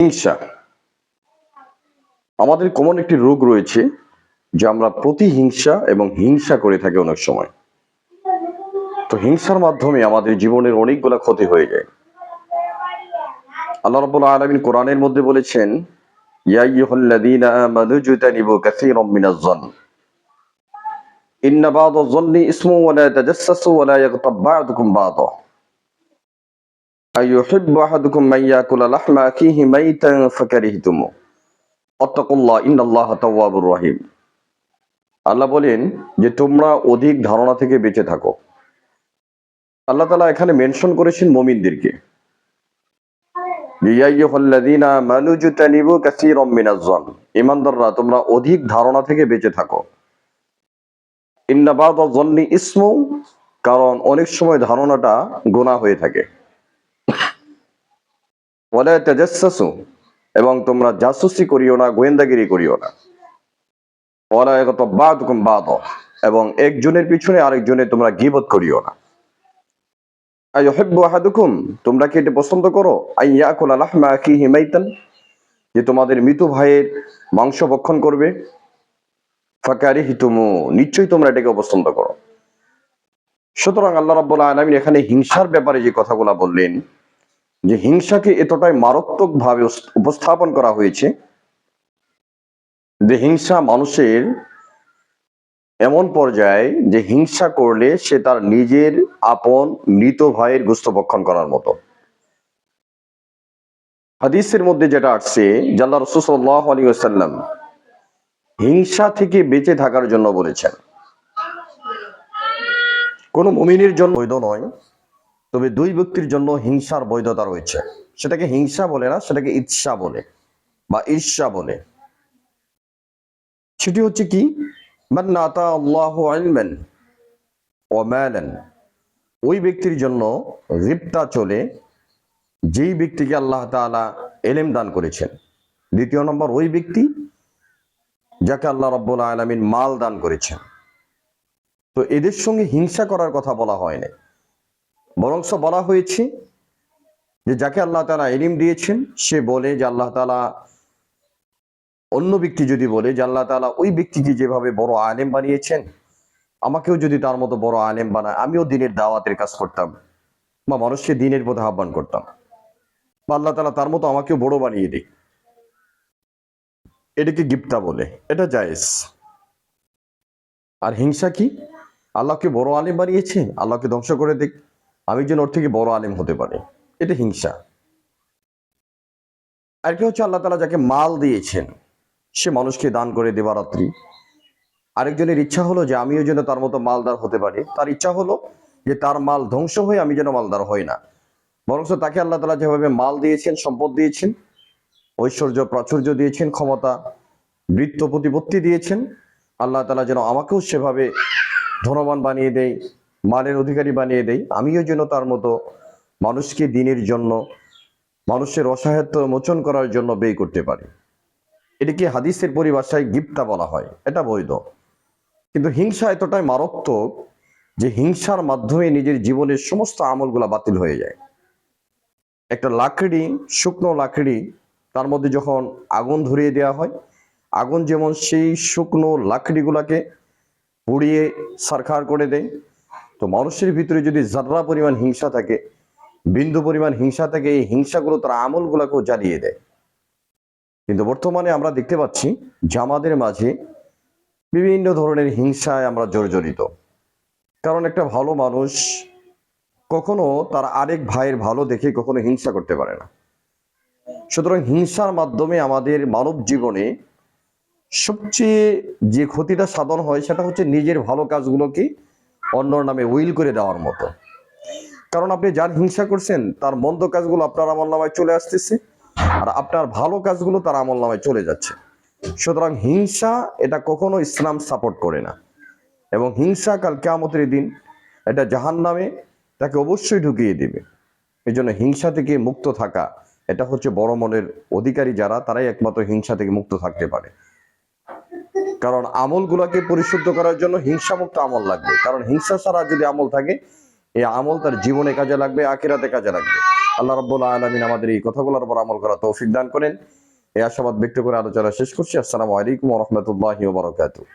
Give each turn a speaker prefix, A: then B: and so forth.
A: হিংসা আমাদের কমন একটি রোগ রয়েছে যে আমরা প্রতিহিংসা এবং হিংসা করে থাকি অনেক সময়। তো হিংসার মাধ্যমে আমাদের জীবনের অনেকগুলা ক্ষতি হয়ে যায়। আল্লাহ রাব্বুল আলামিন কোরআনের মধ্যে বলেছেন, ইয়া আইয়ুহাল্লাযীনা আমানু ইজতানিবু কাসীরাম মিনাজ-যন্ন ইন্না বা'দাজ-যন্নি ইসমুন ওয়া লা তাজাসসাসু ওয়া লা ইয়াগতাব বা'দুকুম বা'দা আইয়ুহিব্বু আহাদুকুম মান ইয়াকুলা লাহমা আখীহি মাইতান ফাকারিহতুমু ওয়াত্তাকুল্লাহ ইন্নাল্লাহা তাওয়াবুর রহিম। আল্লাহ বলেন যে তোমরা অধিক ধারণা থেকে বেঁচে থাকো। আল্লাহ তাআলা এখানে মেনশন করেছেন মুমিনদেরকে, ইয়া আইয়ুহাল্লাযীনা আমানু ইজতানিবু কাসীরাম মিনাজ-যন্ন, ঈমানদাররা তোমরা অধিক ধারণা থেকে বেঁচে থাকো। ইন্না বা'দাজ-যন্নি ইসমুন, কারণ অনেক সময় ধারণাটা গুনাহ হয়ে থাকে। ওয়া লা তাজাসসাসু, এবং তোমরা জাসুসি করিও না, গোয়েন্দাগিরি করিও না। ওয়া লা ইয়াগতাব বা'দুকুম বা'দা, এবং একজনের পিছনে আরেকজনের তোমরা গীবত করিও না। আইয়ুহিব্বু আহাদুকুম, তোমরা কি এটা পছন্দ করো, আইয়াকুলা লাহমা আখীহি মাইতান, যে তোমাদের মৃত ভাইয়ের মাংস ভক্ষণ করবে। ফাকারিহতুমু, নিশ্চয়ই তোমরা এটাকে পছন্দ করো। সুতরাং আল্লাহ রাব্বুল আলামিন এখানে হিংসার ব্যাপারে যে কথাগুলো বললেন, যে হিংসাকে এতটাই মারাত্মক ভাবে উপস্থাপন করা হয়েছে যে হিংসা মানুষের এমন পর্যায়ে যে হিংসা করলে সে তার নিজের আপন মৃত ভাইয়ের গোশত ভক্ষণ করার মতো। হাদিসের মধ্যে যেটা আসছে, আল্লাহ রাসূল সাল্লাল্লাহু আলাইহি ওয়াসাল্লাম হিংসা থেকে বেঁচে থাকার জন্য বলেছেন। কোন মুমিনের জন্য বৈধ নয়, তবে দুই ব্যক্তির জন্য হিংসার বৈধতা রয়েছে। সেটাকে হিংসা বলে না, সেটাকে ঈর্ষা বলে বা ঈর্ষা বলে। সেটি হচ্ছে কি, মান আতা আল্লাহু ইলমান ওয়া মালান, ওই ব্যক্তির জন্য গিবতা চলে যেই ব্যক্তিকে আল্লাহ তাআলা ইলম দান করেছেন। দ্বিতীয় নম্বর, ওই ব্যক্তি যাকে আল্লাহ রাব্বুল আলামিন মাল দান করেছেন। তো এদের সঙ্গে হিংসা করার কথা বলা হয় না, বরং বলা হয়েছে যে যাকে আল্লাহ তাআলা ইলম দিয়েছেন সে বলে যে আল্লাহ তাআলা, অন্য ব্যক্তি যদি বলে যে আল্লাহ তাআলা ওই ব্যক্তিকে যেভাবে বড় আলেম বানিয়েছেন, আমাকেও যদি তার মতো বড় আলেম বানায়, আমিও দ্বীনের দাওয়াতের কাজ করতাম বা মানুষকে দ্বীনের পথে আহ্বান করতাম, বা আল্লাহ তাআলা তার মতো আমাকেও বড় বানিয়ে দিক, এটাকে গিবতা বলে, এটা জায়েজ। আর হিংসা কি, আল্লাহকে বড় আলেম বানিয়েছে, আল্লাহকে ধ্বংস করে দিক, আমি যেন ওর থেকে বড় আলেম হতে পারি, এটা হিংসা। আরেকটা হচ্ছে আল্লাহ তাআলা যাকে মাল দিয়েছেন সে মানুষকে দান করে দিবারাত্রি। আরেকজনের ইচ্ছা হলো যে আমিও যেন তার মতো মালদার হতে পারি, তার ইচ্ছা হলো যে তার মাল ধ্বংস হয়ে আমি যেন মালদার হই না, বরং তাকে আল্লাহ তাআলা যেভাবে মাল দিয়েছেন, সম্পদ দিয়েছেন, ঐশ্বর্য প্রাচুর্য দিয়েছেন, ক্ষমতা বৃত্ত প্রতিপত্তি দিয়েছেন, আল্লাহ তাআলা যেন আমাকেও সেভাবে ধনবান বানিয়ে দেয়, মালের অধিকারী বানিয়ে দেয়, আমিও যেন তার মতো মানুষকে দ্বীনের জন্য, মানুষের অসহায়ত্ব মোচন করার জন্য ব্যয় করতে পারি। এটিকে হাদিসের পরিভাষায় গিবতা বলা হয়, এটা বৈধ। কিন্তু হিংসা এতটাই মারাত্মক যে হিংসার মাধ্যমে নিজের জীবনের সমস্ত আমলগুলা বাতিল হয়ে যায়। একটা লাকড়ি, শুকনো লাকড়ি, তার মধ্যে যখন আগুন ধরিয়ে দেওয়া হয়, আগুন যেমন সেই শুকনো লাকড়িগুলাকে পুড়িয়ে ছারখার করে দেয়, তো মানুষের ভিতরে যদি যার্রা পরিমাণ হিংসা থাকে, বিন্দু পরিমাণ হিংসা থাকে, এই হিংসাগুলো তার আমলগুলাকেও জ্বালিয়ে দেয়। কিন্তু বর্তমানে আমরা দেখতে পাচ্ছি যে আমাদের মাঝে বিভিন্ন ধরনের হিংসায় আমরা জর্জরিত। কারণ একটা ভালো মানুষ কখনো তার আরেক ভাইয়ের ভালো দেখে কখনো হিংসা করতে পারে না। সুতরাং হিংসার মাধ্যমে আমাদের মানব জীবনে সবচেয়ে যে ক্ষতিটা সাধন হয় সেটা হচ্ছে নিজের ভালো কাজগুলোকে অন্যর নামে উইল করে দেওয়ার মতো। কারণ আপনি যার হিংসা করছেন তার মন্দ কাজগুলো আপনার আমলনামায় চলে আসতেছে, আর আপনার ভালো কাজগুলো তার আমলনামায় চলে যাচ্ছে। সুতরাং হিংসা এটা কখনো ইসলাম সাপোর্ট করে না, এবং হিংসা কাল কিয়ামতের দিন এটা জাহান্নামে তাকে অবশ্যই ঢুকিয়ে দিবে। এই জন্য হিংসা থেকে মুক্ত থাকা, এটা হচ্ছে বড় মনের অধিকারী যারা, তারাই একমাত্র হিংসা থেকে মুক্ত থাকতে পারে। কারণ আমলগুলোকে পরিশুদ্ধ করার জন্য হিংসামুক্ত আমল লাগবে। কারণ হিংসা ছাড়া যদি আমল থাকে, এই আমল তার জীবনে কাজে লাগবে, আখিরাতে কাজে লাগবে। আল্লাহ রাব্বুল আলামিন আমাদের এই কথাগুলোর উপর আমল করা তৌফিক দান করেন। এই আশাবাদ ব্যক্ত করে আলোচনা শেষ করছি। আসসালামু আলাইকুম ওয়া রাহমাতুল্লাহি ওয়া বারাকাতুহু।